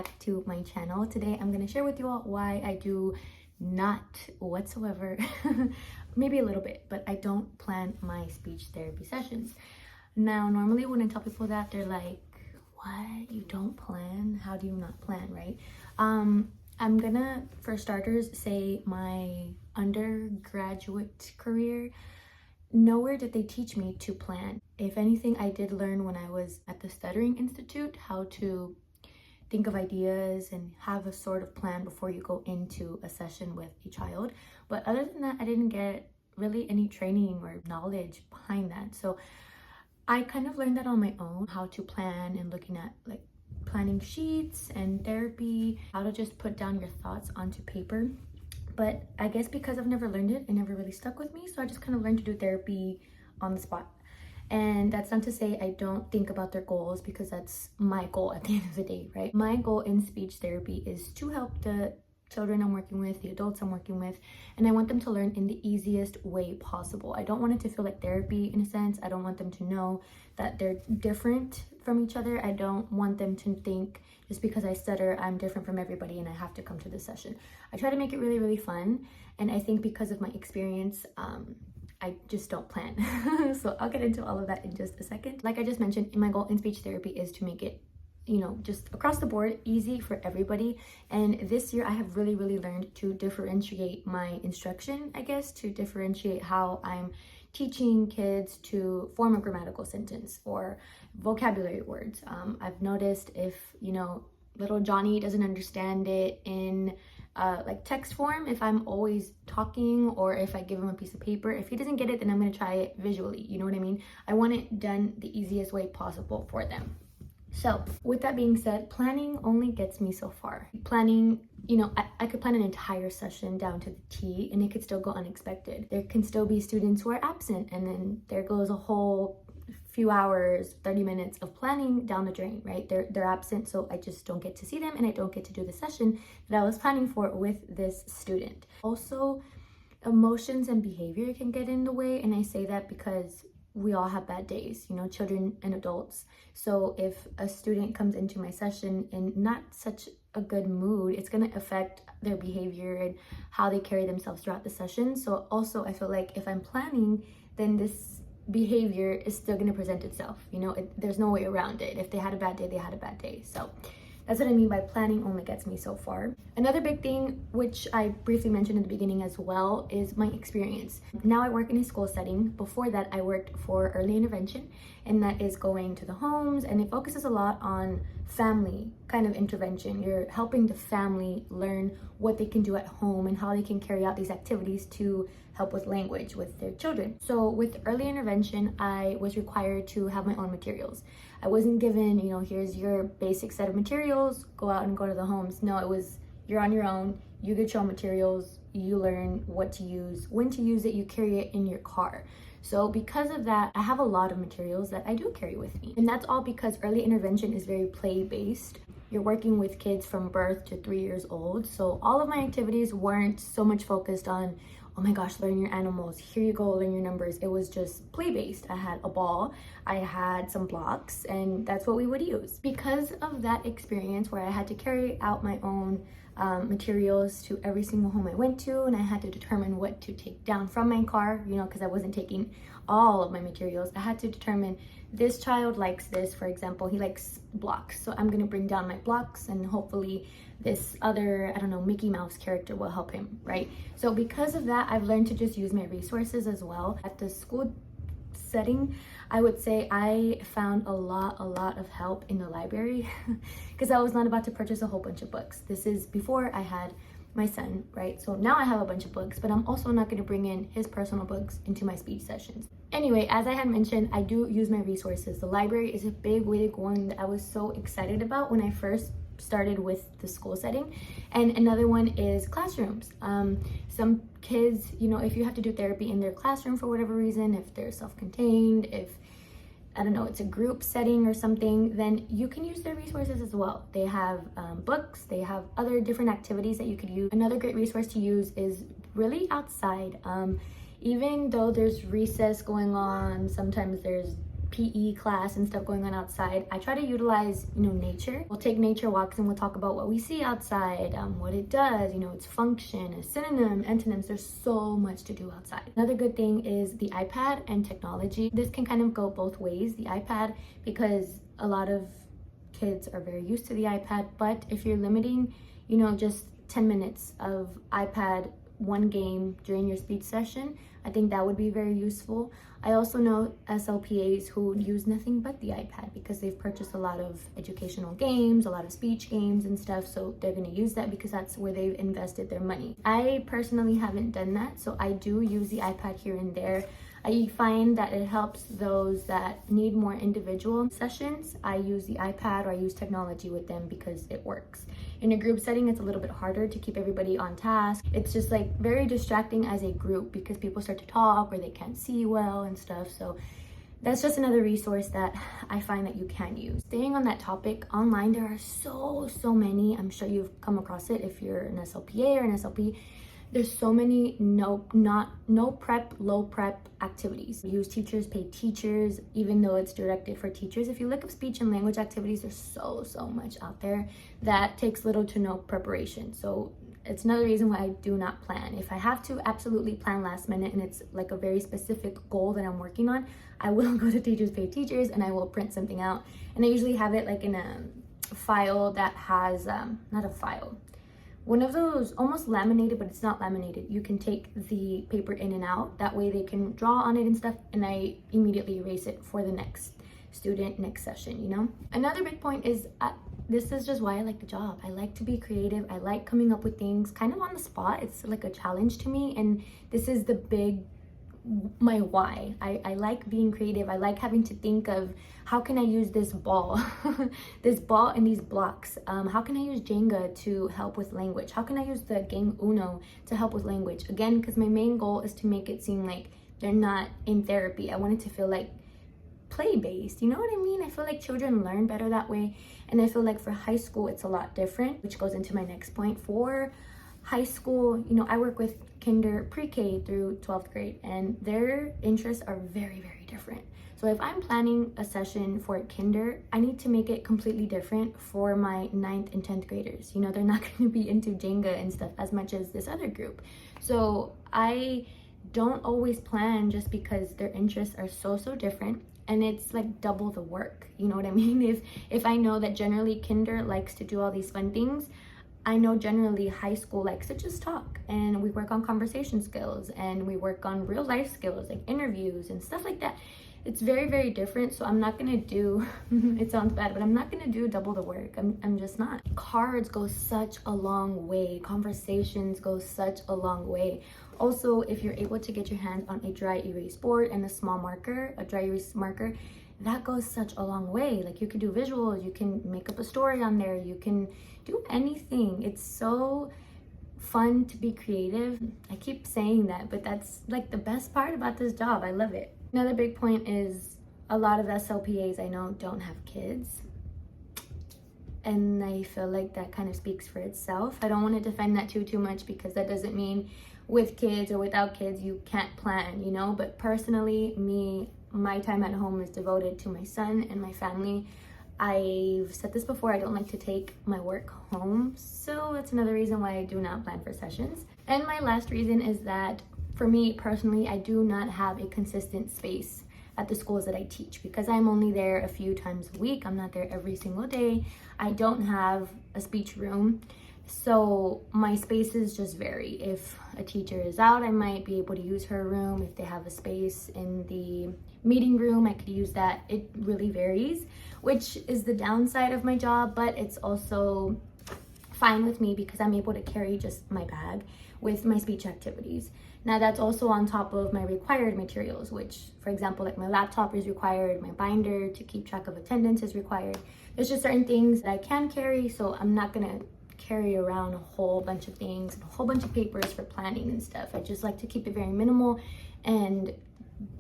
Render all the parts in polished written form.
back to my channel. Today I'm going to share with you all why I do not whatsoever, maybe a little bit, but I don't plan my speech therapy sessions. Now, normally when I tell people that, they're like, what? You don't plan? How do you not plan, right? I'm gonna, for starters, say my undergraduate career, nowhere did they teach me to plan. If anything, I did learn when I was at the Stuttering Institute how to think of ideas and have a sort of plan before you go into a session with a child. But other than that, I didn't get really any training or knowledge behind that. So I kind of learned that on my own, how to plan and looking at like planning sheets and therapy, how to just put down your thoughts onto paper. But I guess because I've never learned it never really stuck with me. So I just kind of learned to do therapy on the spot. And that's not to say I don't think about their goals, because that's my goal at the end of the day, right? My goal in speech therapy is to help the children I'm working with, the adults I'm working with, and I want them to learn in the easiest way possible. I don't want it to feel like therapy in a sense. I don't want them to know that they're different from each other. I don't want them to think just because I stutter, I'm different from everybody and I have to come to this session. I try to make it really, really fun. And I think because of my experience, I just don't plan. So I'll get into all of that in just a second. Like I just mentioned, my goal in speech therapy is to make it, you know, just across the board easy for everybody. And this year I have really learned to differentiate my instruction, I guess, to differentiate how I'm teaching kids to form a grammatical sentence or vocabulary words. I've noticed if, you know, little Johnny doesn't understand it in like text form, if I'm always talking, or if I give him a piece of paper, if he doesn't get it, then I'm going to try it visually. You know what I mean? I want it done the easiest way possible for them. So with that being said, planning only gets me so far. Planning, you know, I could plan an entire session down to the T and it could still go unexpected. There can still be students who are absent, and then there goes a whole few hours, 30 minutes of planning down the drain, right? They're absent, so I just don't get to see them and I don't get to do the session that I was planning for with this student. Also, emotions and behavior can get in the way, and I say that because we all have bad days, you know, children and adults. So if a student comes into my session in not such a good mood, it's going to affect their behavior and how they carry themselves throughout the session. So also I feel like if I'm planning, then this behavior is still going to present itself. You know, there's no way around it. If they had a bad day, they had a bad day. So that's what I mean by planning only gets me so far. Another big thing, which I briefly mentioned in the beginning as well, is my experience. Now I work in a school setting. Before that, I worked for early intervention, and that is going to the homes, and it focuses a lot on family kind of intervention. You're helping the family learn what they can do at home and how they can carry out these activities to help with language with their children. So with early intervention, I was required to have my own materials. I wasn't given, you know, here's your basic set of materials, go out and go to the homes. No, it was, you're on your own, you get your own materials, you learn what to use, when to use it, you carry it in your car. So because of that, I have a lot of materials that I do carry with me. And that's all because early intervention is very play-based. You're working with kids from birth to 3 years old. So all of my activities weren't so much focused on, oh my gosh, learn your animals, here you go, learn your numbers. It was just play-based. I had a ball, I had some blocks, and that's what we would use. Because of that experience where I had to carry out my own materials to every single home I went to, and I had to determine what to take down from my car, you know, because I wasn't taking all of my materials. I had to determine, this child likes this, for example, he likes blocks, so I'm gonna bring down my blocks, and hopefully this other, I don't know, Mickey Mouse character will help him, right? So because of that, I've learned to just use my resources as well. At the school setting, I would say I found a lot of help in the library because I was not about to purchase a whole bunch of books. This is before I had my son, right? So now I have a bunch of books, but I'm also not going to bring in his personal books into my speech sessions. Anyway, as I had mentioned, I do use my resources. The library is a big way to go in that I was so excited about when I first started with the school setting. And another one is classrooms. Some kids, you know, if you have to do therapy in their classroom for whatever reason, if they're self-contained, if, I don't know, it's a group setting or something, then you can use their resources as well. They have books, they have other different activities that you could use. Another great resource to use is really outside. Even though there's recess going on, sometimes there's PE class and stuff going on outside, I try to utilize, nature. We'll take nature walks and we'll talk about what we see outside, what it does, its function, a synonym, antonyms. There's so much to do outside. Another good thing is the iPad and technology. This can kind of go both ways. The iPad, because a lot of kids are very used to the iPad, but if you're limiting, just 10 minutes of iPad, one game during your speech session, I think that would be very useful. I also know SLPAs who use nothing but the iPad because they've purchased a lot of educational games, a lot of speech games and stuff, so they're going to use that because that's where they've invested their money. I personally haven't done that, so I do use the iPad here and there. I find that it helps those that need more individual sessions. I use the iPad or I use technology with them because it works. In a group setting, it's a little bit harder to keep everybody on task. It's just like very distracting as a group because people start to talk or they can't see well and stuff. So that's just another resource that I find that you can use. Staying on that topic, online there are so many. I'm sure you've come across it if you're an SLPA or an SLP. There's so many no prep, low prep activities. Use teachers, pay teachers, even though it's directed for teachers. If you look up speech and language activities, there's so much out there that takes little to no preparation. So it's another reason why I do not plan. If I have to absolutely plan last minute and it's like a very specific goal that I'm working on, I will go to teachers, pay teachers, and I will print something out. And I usually have it like in a file that has, not a file, one of those almost laminated, but it's not laminated. You can take the paper in and out. That way they can draw on it and stuff, and I immediately erase it for the next student, next session, Another big point is, this is just why I like the job. I like to be creative. I like coming up with things kind of on the spot. It's like a challenge to me, and this is my why. I like being creative. I like having to think of how can I use this ball and these blocks. How can I use Jenga to help with language? How can I use the game Uno to help with language? Again, because my main goal is to make it seem like they're not in therapy. I want it to feel like play-based, you know what I mean? I feel like children learn better that way, and I feel like for high school it's a lot different, which goes into my next point. For high school, I work with pre-K through 12th grade, and their interests are very different. So if I'm planning a session for kinder, I need to make it completely different for my 9th and 10th graders. They're not going to be into Jenga and stuff as much as this other group. So I don't always plan just because their interests are so different, and it's like double the work. You know what I mean? If I know that generally kinder likes to do all these fun things, I know generally high school likes to just talk, and we work on conversation skills, and we work on real life skills like interviews and stuff like that. It's very different. So I'm not gonna do it sounds bad, but I'm not gonna do double the work. I'm just not. Cards go such a long way. Conversations go such a long way. Also, if you're able to get your hands on a dry erase board and a small marker, a dry erase marker, that goes such a long way. Like, you can do visuals, you can make up a story on there, you can do anything. It's so fun to be creative. I keep saying that, but that's like the best part about this job. I love it. Another big point is a lot of SLPAs I know don't have kids, and I feel like that kind of speaks for itself. I don't want to defend that too much, because that doesn't mean with kids or without kids you can't plan, but personally, my time at home is devoted to my son and my family. I've said this before, I don't like to take my work home, so that's another reason why I do not plan for sessions. And my last reason is that for me personally, I do not have a consistent space at the schools that I teach, because I'm only there a few times a week. I'm not there every single day. I don't have a speech room, so my spaces just vary. If a teacher is out, I might be able to use her room. If they have a space in the meeting room, I could use that. It really varies, which is the downside of my job, but it's also fine with me because I'm able to carry just my bag with my speech activities. Now, that's also on top of my required materials, which, for example, like my laptop is required, my binder to keep track of attendance is required. There's just certain things that I can carry, so I'm not gonna carry around a whole bunch of things, a whole bunch of papers for planning and stuff. I just like to keep it very minimal and,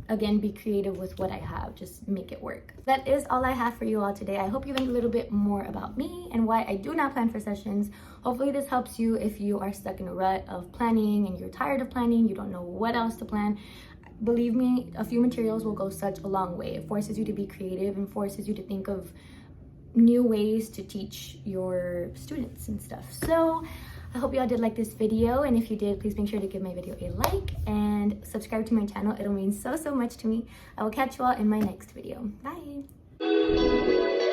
again, be creative with what I have, just make it work. That is all I have for you all today. I hope you learned a little bit more about me and why I do not plan for sessions. Hopefully this helps you if you are stuck in a rut of planning and you're tired of planning, you don't know what else to plan. believe me, a few materials will go such a long way. It forces you to be creative and forces you to think of new ways to teach your students and stuff. So I hope y'all did like this video, and if you did, please make sure to give my video a like and subscribe to my channel. It'll mean so much to me. I will catch you all in my next video. Bye.